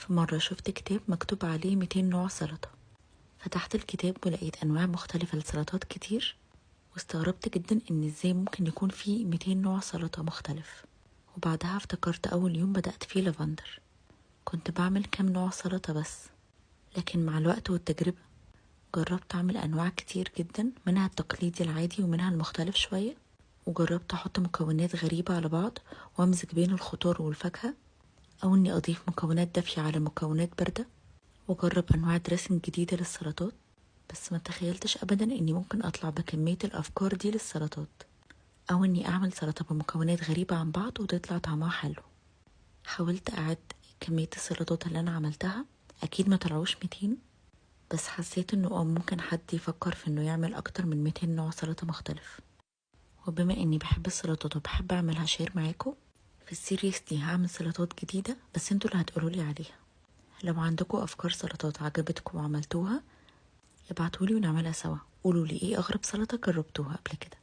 في مرة شفت كتاب مكتوب عليه 200 نوع سلطة. فتحت الكتاب ولقيت أنواع مختلفة لسلطات كتير، واستغربت جدا إن إزاي ممكن يكون فيه 200 نوع سلطة مختلف. وبعدها افتكرت أول يوم بدأت فيه لافندر كنت بعمل كام نوع سلطة بس، لكن مع الوقت والتجربة جربت أعمل أنواع كتير جدا، منها التقليدي العادي ومنها المختلف شوية. وجربت أحط مكونات غريبة على بعض وأمزج بين الخضار والفاكهة، أو إني أضيف مكونات دافية على مكونات باردة، وأجرب أنواع دريسنج جديدة للسلطات. بس ما تخيلتش أبدا إني ممكن أطلع بكمية الأفكار دي للسلطات، أو إني أعمل سلطة بمكونات غريبة عن بعض وتطلع طعمها حلو. حاولت أعد كمية السلطات اللي أنا عملتها، أكيد ما طلعوش 200، بس حسيت إنه ممكن حد يفكر في إنه يعمل أكتر من 200 نوع سلطة مختلف. وبما إني بحب السلطات وبحب أعملها شير معاكم، في السيريس دي هعمل سلطات جديدة بس انتوا اللي هتقولولي عليها. لو عندكم أفكار سلطات عجبتكم وعملتوها ابعتولي ونعملها سوا. قولولي ايه أغرب سلطة جربتوها قبل كده.